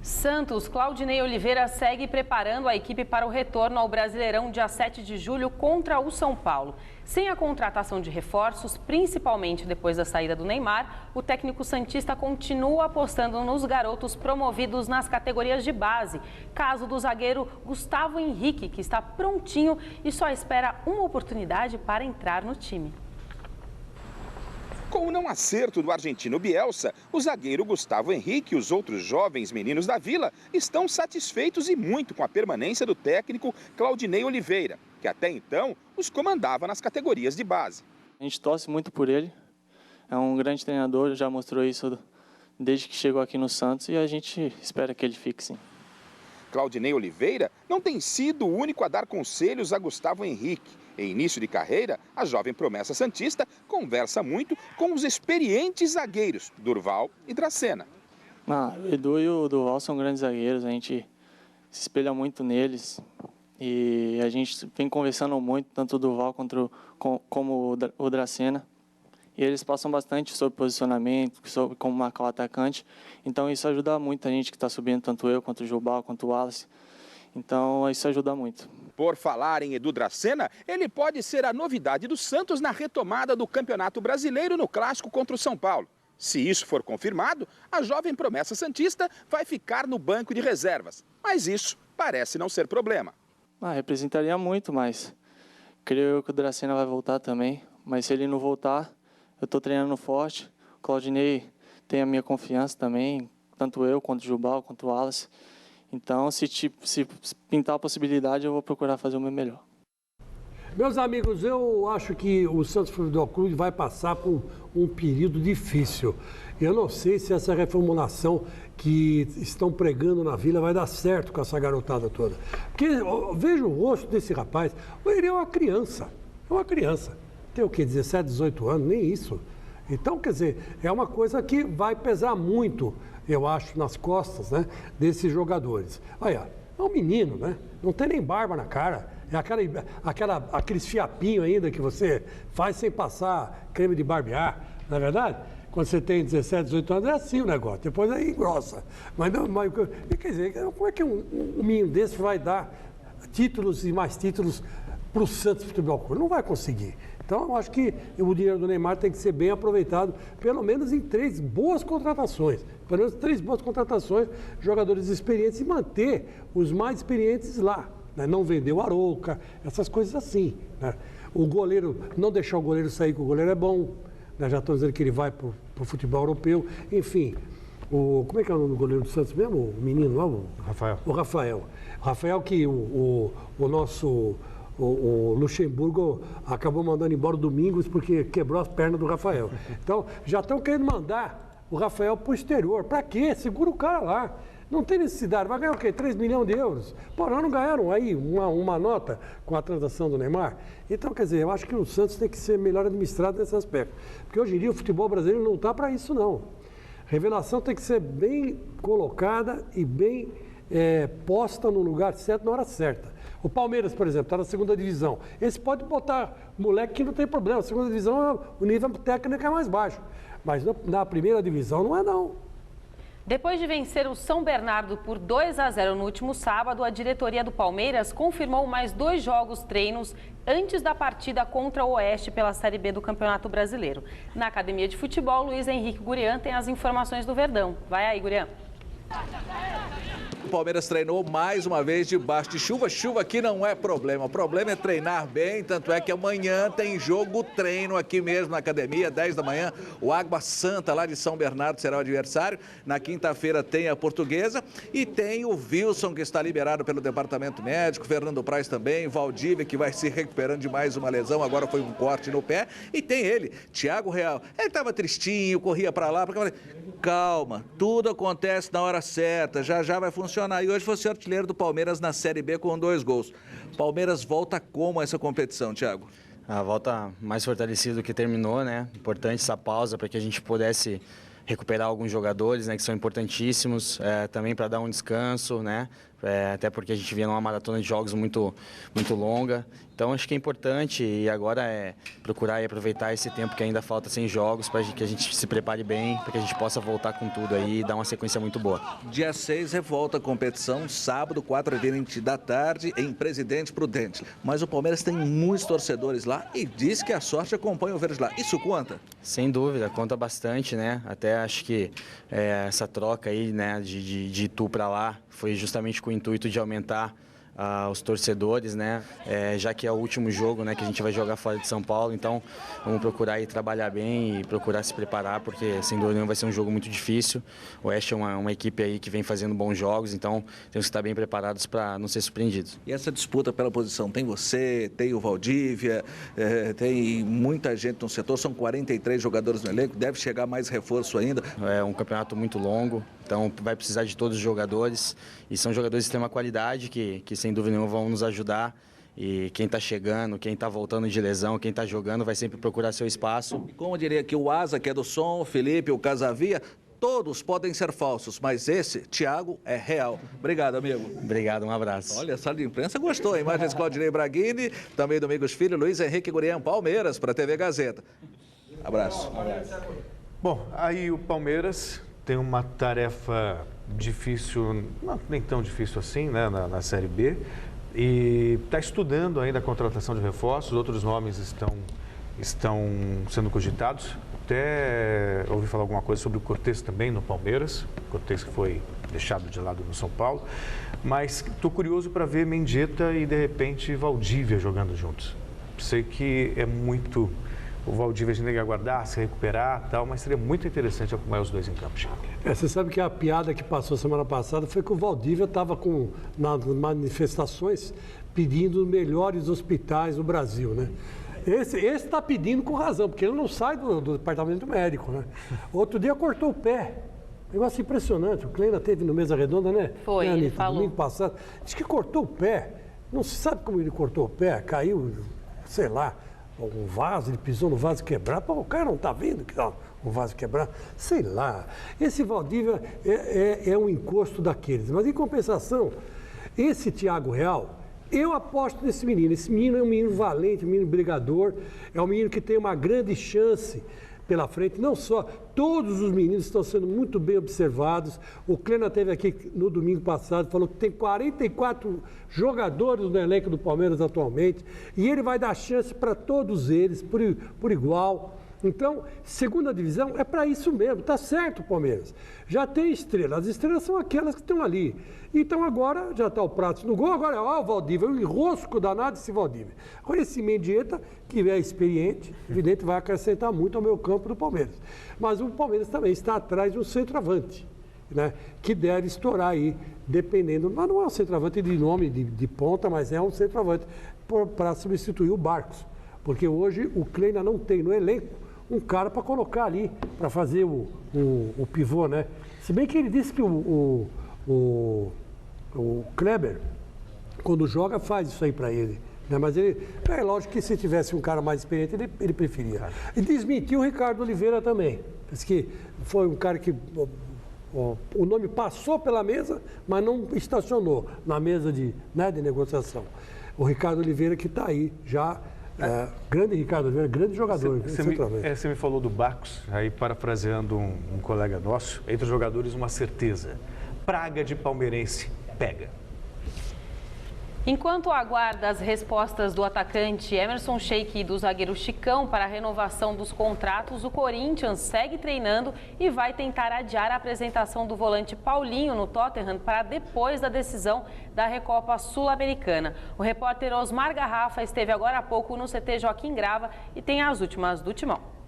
Santos, Claudinei Oliveira segue preparando a equipe para o retorno ao Brasileirão dia 7 de julho contra o São Paulo. Sem a contratação de reforços, principalmente depois da saída do Neymar, o técnico santista continua apostando nos garotos promovidos nas categorias de base. Caso do zagueiro Gustavo Henrique, que está prontinho e só espera uma oportunidade para entrar no time. Com o não acerto do argentino Bielsa, o zagueiro Gustavo Henrique e os outros jovens meninos da Vila estão satisfeitos e muito com a permanência do técnico Claudinei Oliveira, que até então os comandava nas categorias de base. A gente torce muito por ele, é um grande treinador, já mostrou isso desde que chegou aqui no Santos e a gente espera que ele fique sim. Claudinei Oliveira não tem sido o único a dar conselhos a Gustavo Henrique. Em início de carreira, a jovem promessa santista conversa muito com os experientes zagueiros, Durval e Dracena. O Edu e o Durval são grandes zagueiros, a gente se espelha muito neles e a gente vem conversando muito, tanto o Durval como o Dracena. E eles passam bastante sobre posicionamento, sobre como marcar o atacante. Então isso ajuda muito a gente que está subindo, tanto eu, quanto o Jubal, quanto o Wallace. Então isso ajuda muito. Por falar em Edu Dracena, ele pode ser a novidade do Santos na retomada do Campeonato Brasileiro no Clássico contra o São Paulo. Se isso for confirmado, a jovem promessa santista vai ficar no banco de reservas. Mas isso parece não ser problema. Representaria muito, mas creio que o Dracena vai voltar também. Mas se ele não voltar, eu estou treinando forte. O Claudinei tem a minha confiança também, tanto eu, quanto o Jubal, quanto o Wallace. Então, se pintar a possibilidade, eu vou procurar fazer o meu melhor. Meus amigos, eu acho que o Santos Futebol Clube vai passar por um período difícil. Eu não sei se essa reformulação que estão pregando na Vila vai dar certo com essa garotada toda. Porque veja o rosto desse rapaz, ele é uma criança. Tem o quê? 17, 18 anos? Nem isso. Então, quer dizer, é uma coisa que vai pesar muito, eu acho, nas costas, né, desses jogadores. Olha, é um menino, né? Não tem nem barba na cara. É aqueles fiapinhos ainda que você faz sem passar creme de barbear, não é verdade? Quando você tem 17, 18 anos, é assim o negócio. Depois aí engrossa. Mas quer dizer, como é que um menino desse vai dar títulos e mais títulos para o Santos Futebol Clube? Não vai conseguir. Então, eu acho que o dinheiro do Neymar tem que ser bem aproveitado, pelo menos em 3 boas contratações. Pelo menos 3 boas contratações, jogadores experientes e manter os mais experientes lá. Né? Não vender o Arouca, essas coisas assim. Né? O goleiro, não deixar o goleiro sair, que o goleiro é bom. Né? Já estou dizendo que ele vai para o futebol europeu. Enfim, como é que é o nome do goleiro do Santos mesmo? O menino lá? Rafael. O Rafael. O Rafael que o nosso... O Luxemburgo acabou mandando embora o Domingos porque quebrou as pernas do Rafael. Então, já estão querendo mandar o Rafael para o exterior. Para quê? Segura o cara lá. Não tem necessidade. Vai ganhar o quê? 3 milhões de euros? Pô, não ganharam aí uma nota com a transação do Neymar? Então, quer dizer, eu acho que o Santos tem que ser melhor administrado nesse aspecto. Porque hoje em dia o futebol brasileiro não está para isso, não. Revelação tem que ser bem colocada e bem posta no lugar certo, na hora certa. O Palmeiras, por exemplo, está na 2ª divisão. Esse pode botar moleque que não tem problema. A 2ª divisão, o nível técnico é mais baixo. Mas na 1ª divisão não é, não. Depois de vencer o São Bernardo por 2-0 no último sábado, a diretoria do Palmeiras confirmou mais 2 jogos treinos antes da partida contra o Oeste pela Série B do Campeonato Brasileiro. Na Academia de Futebol, Luiz Henrique Gurian tem as informações do Verdão. Vai aí, Gurian. Palmeiras treinou mais uma vez debaixo de chuva. Chuva aqui não é problema. O problema é treinar bem, tanto é que amanhã tem jogo treino aqui mesmo na academia, 10 da manhã. O Água Santa, lá de São Bernardo, será o adversário. Na quinta-feira tem a Portuguesa e tem o Wilson, que está liberado pelo departamento médico, Fernando Praz também, Valdívia, que vai se recuperando de mais uma lesão, agora foi um corte no pé. E tem ele, Thiago Real. Ele estava tristinho, corria para lá, porque eu falei, calma, tudo acontece na hora certa, já vai funcionar. E hoje foi o artilheiro do Palmeiras na Série B com 2 gols. Palmeiras volta como a essa competição, Thiago? A volta mais fortalecida do que terminou, né? Importante essa pausa para que a gente pudesse recuperar alguns jogadores, né, que são importantíssimos, também para dar um descanso, né? Até porque a gente vinha numa maratona de jogos muito longa. Então acho que é importante e agora é procurar e aproveitar esse tempo que ainda falta sem jogos para que a gente se prepare bem, para que a gente possa voltar com tudo aí e dar uma sequência muito boa. Dia 6 revolta a competição, sábado, 4h20 da tarde, em Presidente Prudente. Mas o Palmeiras tem muitos torcedores lá e diz que a sorte acompanha o Verde lá. Isso conta? Sem dúvida, conta bastante, né? Até acho que essa troca aí, né, de Itu para lá foi justamente com o intuito de aumentar os torcedores, né? Já que é o último jogo, né, que a gente vai jogar fora de São Paulo, então vamos procurar ir trabalhar bem e procurar se preparar, porque sem dúvida nenhuma vai ser um jogo muito difícil. O Oeste é uma equipe aí que vem fazendo bons jogos, então temos que estar bem preparados para não ser surpreendidos. E essa disputa pela posição, tem você, tem o Valdívia, tem muita gente no setor, são 43 jogadores no elenco, deve chegar mais reforço ainda. É um campeonato muito longo, então vai precisar de todos os jogadores e são jogadores de extrema qualidade que sem dúvida nenhuma vão nos ajudar. E quem está chegando, quem está voltando de lesão, quem está jogando vai sempre procurar seu espaço. E como eu diria que o Asa, que é do som, o Felipe, o Casavia, todos podem ser falsos, mas esse, Thiago, é real. Obrigado, amigo. Obrigado, um abraço. Olha, a sala de imprensa gostou. Imagens Claudinei Braghini, também Domingos Filho, Luiz Henrique Gurian, Palmeiras, para a TV Gazeta. Abraço. Bom, aí o Palmeiras tem uma tarefa difícil, não nem tão difícil assim, né, na Série B, e está estudando ainda a contratação de reforços, outros nomes estão sendo cogitados. Até ouvi falar alguma coisa sobre o Cortez também no Palmeiras, Cortez que foi deixado de lado no São Paulo, mas estou curioso para ver Mendieta e de repente Valdívia jogando juntos. Sei que é muito... O Valdívia a gente tem que aguardar, se recuperar e tal, mas seria muito interessante acompanhar os dois em campo, Chico. Você sabe que a piada que passou semana passada foi que o Valdívia estava nas manifestações pedindo os melhores hospitais do Brasil, né? Esse está pedindo com razão, porque ele não sai do departamento médico, né? Outro dia cortou o pé. Negócio impressionante. O Kleina teve no Mesa Redonda, né? Foi, né, ele falou. Domingo passado. Diz que cortou o pé. Não se sabe como ele cortou o pé. Caiu, sei lá, um vaso, ele pisou no vaso quebrado. Pô, o cara não está vendo que tá um vaso quebrado? Sei lá. Esse Valdívia é um encosto daqueles. Mas, em compensação, esse Thiago Real, eu aposto nesse menino. Esse menino é um menino valente, um menino brigador, é um menino que tem uma grande chance pela frente. Não só, todos os meninos estão sendo muito bem observados. O Kleina esteve aqui no domingo passado, falou que tem 44 jogadores no elenco do Palmeiras atualmente, e ele vai dar chance para todos eles, por igual. Então, segunda divisão é para isso mesmo, tá certo o Palmeiras. Já tem estrelas, as estrelas são aquelas que estão ali. Então agora já está o Prato no gol, agora o Valdívia, o enrosco danado desse Valdívia. Agora esse Mendieta, que é experiente, evidente, vai acrescentar muito ao meio campo do Palmeiras. Mas o Palmeiras também está atrás de um centroavante, né, que deve estourar aí, dependendo, mas não é um centroavante de nome de ponta, mas é um centroavante para substituir o Barcos. Porque hoje o Kleina não tem no elenco um cara para colocar ali, para fazer o pivô, né? Se bem que ele disse que o Kleber, quando joga, faz isso aí para ele. Né? Mas ele, é lógico que se tivesse um cara mais experiente, ele preferia. E desmentiu o Ricardo Oliveira também. Diz que foi um cara que o nome passou pela mesa, mas não estacionou na mesa de negociação. O Ricardo Oliveira que está aí já... grande Ricardo Oliveira, grande jogador. Você me falou do Barcos, aí parafraseando um colega nosso, entre os jogadores uma certeza, praga de palmeirense pega. Enquanto aguarda as respostas do atacante Emerson Sheik e do zagueiro Chicão para a renovação dos contratos, o Corinthians segue treinando e vai tentar adiar a apresentação do volante Paulinho no Tottenham para depois da decisão da Recopa Sul-Americana. O repórter Osmar Garrafa esteve agora há pouco no CT Joaquim Grava e tem as últimas do Timão.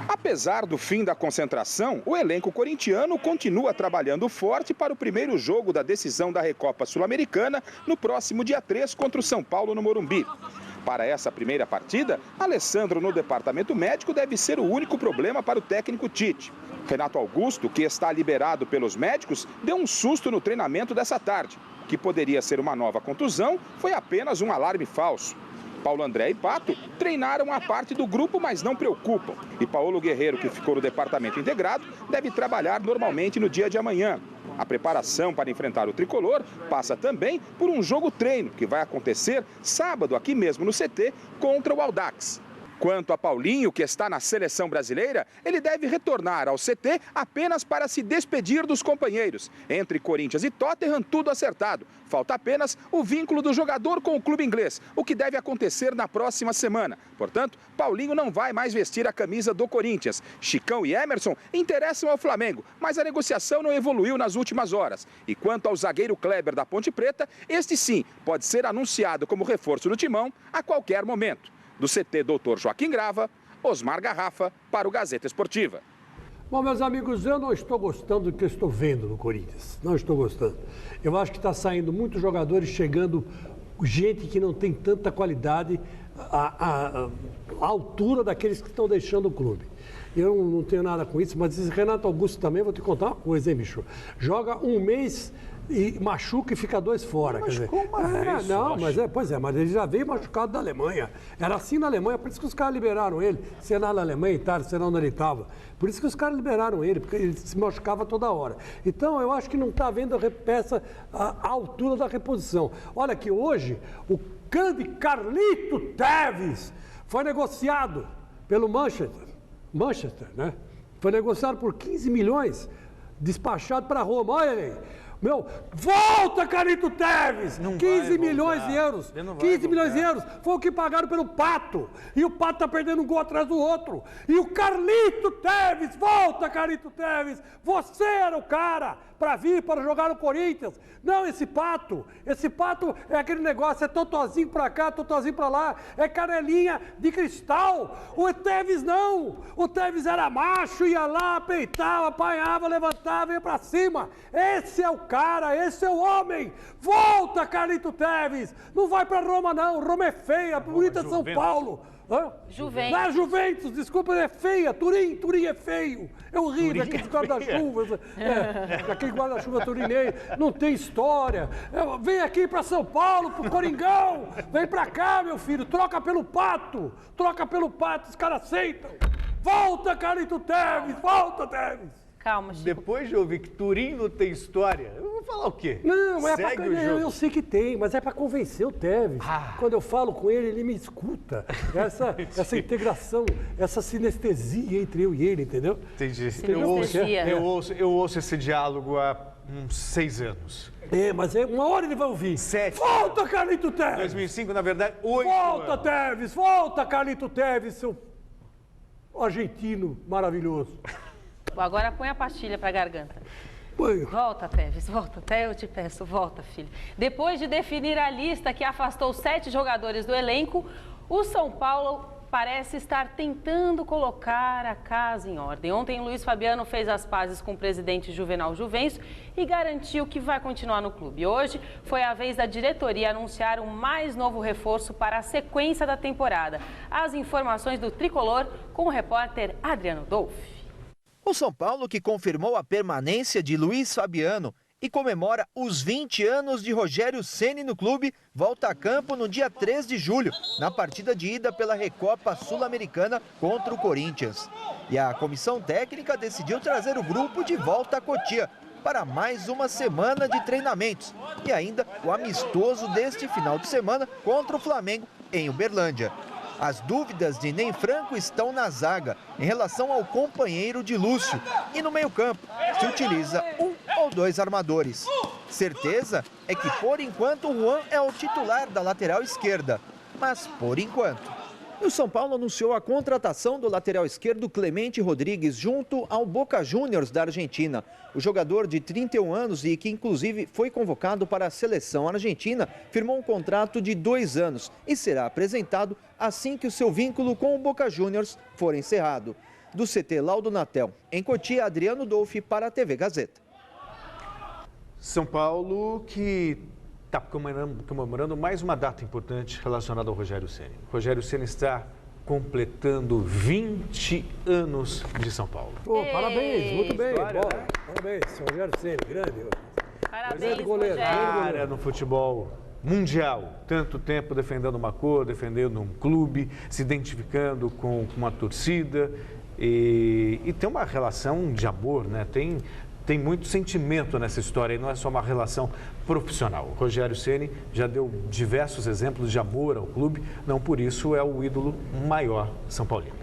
Apesar do fim da concentração, o elenco corintiano continua trabalhando forte para o primeiro jogo da decisão da Recopa Sul-Americana no próximo dia 3 contra o São Paulo no Morumbi. Para essa primeira partida, Alessandro no departamento médico deve ser o único problema para o técnico Tite. Renato Augusto, que está liberado pelos médicos, deu um susto no treinamento dessa tarde. Que poderia ser uma nova contusão, foi apenas um alarme falso. Paulo André e Pato treinaram a parte do grupo, mas não preocupam. E Paulo Guerreiro, que ficou no departamento integrado, deve trabalhar normalmente no dia de amanhã. A preparação para enfrentar o tricolor passa também por um jogo-treino, que vai acontecer sábado aqui mesmo no CT contra o Audax. Quanto a Paulinho, que está na seleção brasileira, ele deve retornar ao CT apenas para se despedir dos companheiros. Entre Corinthians e Tottenham, tudo acertado. Falta apenas o vínculo do jogador com o clube inglês, o que deve acontecer na próxima semana. Portanto, Paulinho não vai mais vestir a camisa do Corinthians. Chicão e Emerson interessam ao Flamengo, mas a negociação não evoluiu nas últimas horas. E quanto ao zagueiro Kleber da Ponte Preta, este sim pode ser anunciado como reforço do Timão a qualquer momento. Do CT Dr. Joaquim Grava, Osmar Garrafa para o Gazeta Esportiva. Bom, meus amigos, eu não estou gostando do que eu estou vendo no Corinthians. Não estou gostando. Eu acho que está saindo muitos jogadores, chegando gente que não tem tanta qualidade à altura daqueles que estão deixando o clube. Eu não tenho nada com isso, mas esse Renato Augusto também, vou te contar uma coisa, hein, bicho? Joga um mês e machuca e fica 2 fora. Machucou uma vez, não, mas mas ele já veio machucado da Alemanha. Era assim na Alemanha, por isso que os caras liberaram ele. Se era na Alemanha, Itália, se era onde ele estava. Por isso que os caras liberaram ele, porque ele se machucava toda hora. Então, eu acho que não está havendo a altura da reposição. Olha que hoje, o grande Carlito Tevez foi negociado pelo Manchester, né? Foi negociado por 15 milhões, despachado para Roma. Olha aí. Volta, Carlito Tevez! Não 15 milhões de euros. 15 milhões de euros foi o que pagaram pelo Pato. E o Pato tá perdendo um gol atrás do outro. E o Carlito Tevez, volta, Carlito Tevez! Você era o cara para vir, para jogar no Corinthians. Não esse Pato. Esse Pato é aquele negócio, é totozinho para cá, totozinho para lá. É canelinha de cristal. O Tevez não. O Tevez era macho, ia lá, peitava, apanhava, levantava, ia para cima. Esse é o cara, esse é o homem. Volta, Carlito Tevez. Não vai para Roma, não. Roma é feia, bonita São Paulo. Juventus. Não é Juventus, desculpa, é feia. Turim é feio. É horrível, aqueles guarda-chuvas. Aquele guarda-chuva turineiro. Não tem história. Vem aqui para São Paulo, pro Coringão. Vem para cá, meu filho. Troca pelo Pato. Troca pelo Pato, os caras aceitam. Volta, Carlito Tevez. Volta, Tevez. Calma, Chico. Depois de ouvir que Turim não tem história, eu vou falar o quê? Não, é Segue o jogo. Eu sei que tem, mas é para convencer o Tevez. Quando eu falo com ele, ele me escuta. Essa integração, essa sinestesia entre eu e ele, entendeu? Entendi. Eu ouço esse diálogo há uns 6 anos. Mas uma hora ele vai ouvir. 7. Volta, Carlito Tevez! 2005, na verdade, 8 Volta, anos. Tevez! Volta, Carlito Tevez, seu argentino maravilhoso. Agora põe a pastilha para a garganta. Volta, Tevez, volta. Até eu te peço, volta, filho. Depois de definir a lista que afastou 7 jogadores do elenco, o São Paulo parece estar tentando colocar a casa em ordem. Ontem, Luiz Fabiano fez as pazes com o presidente Juvenal Juvencio e garantiu que vai continuar no clube. Hoje foi a vez da diretoria anunciar um mais novo reforço para a sequência da temporada. As informações do Tricolor com o repórter Adriano Dolfi. O São Paulo, que confirmou a permanência de Luiz Fabiano e comemora os 20 anos de Rogério Ceni no clube, volta a campo no dia 3 de julho, na partida de ida pela Recopa Sul-Americana contra o Corinthians. E a comissão técnica decidiu trazer o grupo de volta a Cotia para mais uma semana de treinamentos e ainda o amistoso deste final de semana contra o Flamengo em Uberlândia. As dúvidas de Ney Franco estão na zaga em relação ao companheiro de Lúcio. E no meio-campo se utiliza 1 ou 2 armadores. Certeza é que, por enquanto, o Juan é o titular da lateral esquerda. Mas, por enquanto. E o São Paulo anunciou a contratação do lateral esquerdo Clemente Rodrigues junto ao Boca Juniors da Argentina. O jogador de 31 anos e que inclusive foi convocado para a seleção argentina firmou um contrato de 2 anos e será apresentado assim que o seu vínculo com o Boca Juniors for encerrado. Do CT Laudo Natel, em Cotia, Adriano Dolfi para a TV Gazeta. São Paulo que está comemorando mais uma data importante relacionada ao Rogério Ceni. Rogério Ceni está completando 20 anos de São Paulo. Pô, parabéns, muito bem. História, Bom, né? Parabéns, Rogério Ceni, grande. Parabéns, grande goleiro. Cara no futebol mundial, tanto tempo defendendo uma cor, defendendo um clube, se identificando com uma torcida e tem uma relação de amor, né? Tem muito sentimento nessa história e não é só uma relação profissional. O Rogério Ceni já deu diversos exemplos de amor ao clube, não por isso é o ídolo maior São Paulino.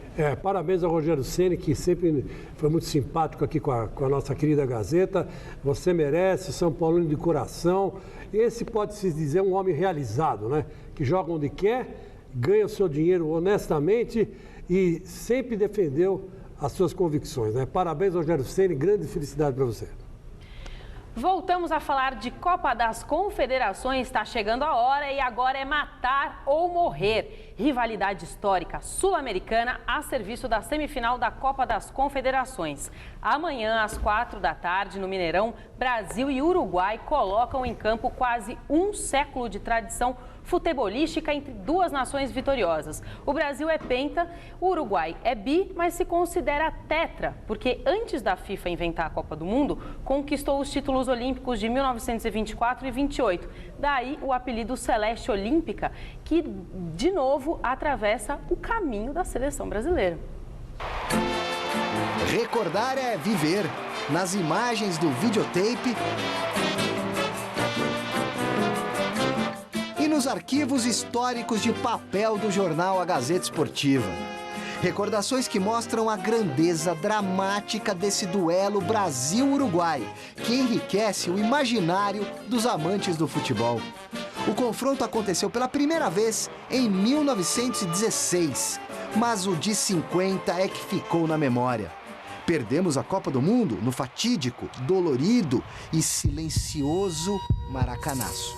Parabéns ao Rogério Ceni, que sempre foi muito simpático aqui com a nossa querida Gazeta. Você merece, São Paulino de coração. Esse pode-se dizer um homem realizado, né? Que joga onde quer, ganha o seu dinheiro honestamente e sempre defendeu as suas convicções, né? Parabéns, Rogério Ceni, grande felicidade para você. Voltamos a falar de Copa das Confederações, está chegando a hora e agora é matar ou morrer. Rivalidade histórica sul-americana a serviço da semifinal da Copa das Confederações. Amanhã, às 16h, no Mineirão, Brasil e Uruguai colocam em campo quase um século de tradição futebolística entre duas nações vitoriosas. O Brasil é penta, o Uruguai é bi, mas se considera tetra, porque antes da FIFA inventar a Copa do Mundo, conquistou os títulos olímpicos de 1924 e 28. Daí o apelido Celeste Olímpica, que, de novo, atravessa o caminho da seleção brasileira. Recordar é viver. Nas imagens do videotape e nos arquivos históricos de papel do jornal A Gazeta Esportiva. Recordações que mostram a grandeza dramática desse duelo Brasil-Uruguai, que enriquece o imaginário dos amantes do futebol. O confronto aconteceu pela primeira vez em 1916, mas o de 50 é que ficou na memória. Perdemos a Copa do Mundo no fatídico, dolorido e silencioso Maracanaço.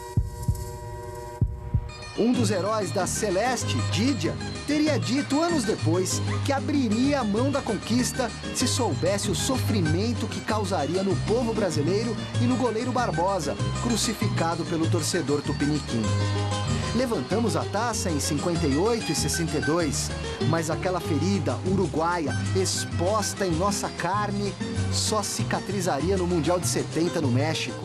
Um dos heróis da Celeste, Didia, teria dito anos depois que abriria a mão da conquista se soubesse o sofrimento que causaria no povo brasileiro e no goleiro Barbosa, crucificado pelo torcedor tupiniquim. Levantamos a taça em 58 e 62, mas aquela ferida uruguaia exposta em nossa carne só cicatrizaria no Mundial de 70 no México.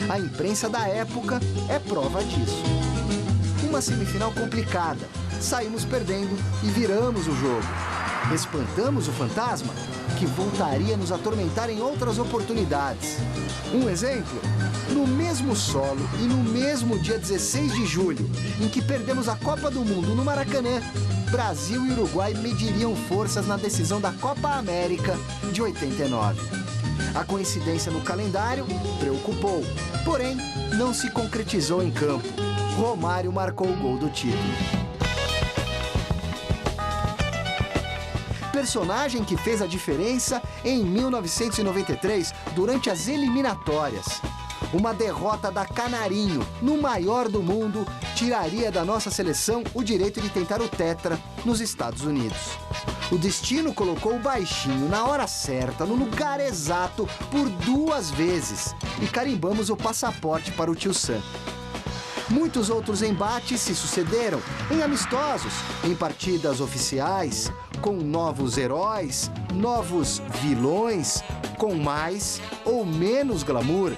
A imprensa da época é prova disso. Uma semifinal complicada, saímos perdendo e viramos o jogo. Espantamos o fantasma, que voltaria a nos atormentar em outras oportunidades. Um exemplo? No mesmo solo e no mesmo dia 16 de julho, em que perdemos a Copa do Mundo no Maracanã, Brasil e Uruguai mediriam forças na decisão da Copa América de 89. A coincidência no calendário preocupou, porém não se concretizou em campo. Romário marcou o gol do título. Personagem que fez a diferença em 1993, durante as eliminatórias. Uma derrota da Canarinho, no maior do mundo, tiraria da nossa seleção o direito de tentar o tetra nos Estados Unidos. O destino colocou o baixinho na hora certa, no lugar exato, por 2 vezes. E carimbamos o passaporte para o Tio Sam. Muitos outros embates se sucederam em amistosos, em partidas oficiais, com novos heróis, novos vilões, com mais ou menos glamour.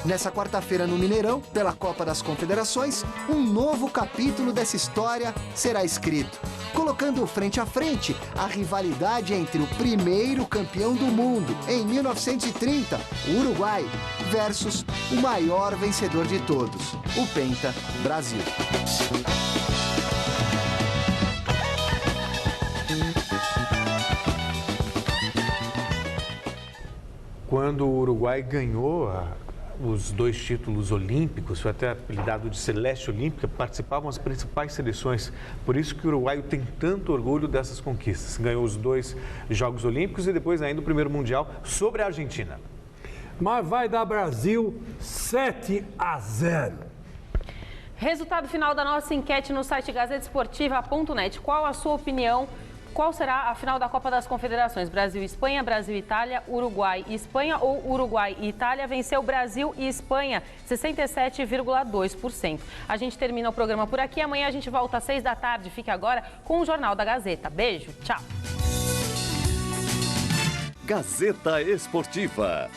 Nessa quarta-feira no Mineirão, pela Copa das Confederações, um novo capítulo dessa história será escrito, colocando frente a frente a rivalidade entre o primeiro campeão do mundo, em 1930, o Uruguai, versus o maior vencedor de todos, o Penta Brasil. Quando o Uruguai ganhou os 2 títulos olímpicos, foi até apelidado de Celeste Olímpica, participavam as principais seleções. Por isso que o uruguaio tem tanto orgulho dessas conquistas. Ganhou os 2 Jogos Olímpicos e depois ainda o primeiro Mundial sobre a Argentina. Mas vai dar Brasil 7-0. Resultado final da nossa enquete no site gazetesportiva.net. Qual a sua opinião? Qual será a final da Copa das Confederações? Brasil e Espanha, Brasil e Itália, Uruguai e Espanha ou Uruguai e Itália? Venceu Brasil e Espanha, 67,2%. A gente termina o programa por aqui. Amanhã a gente volta às 6 da tarde. Fique agora com o Jornal da Gazeta. Beijo, tchau. Gazeta Esportiva.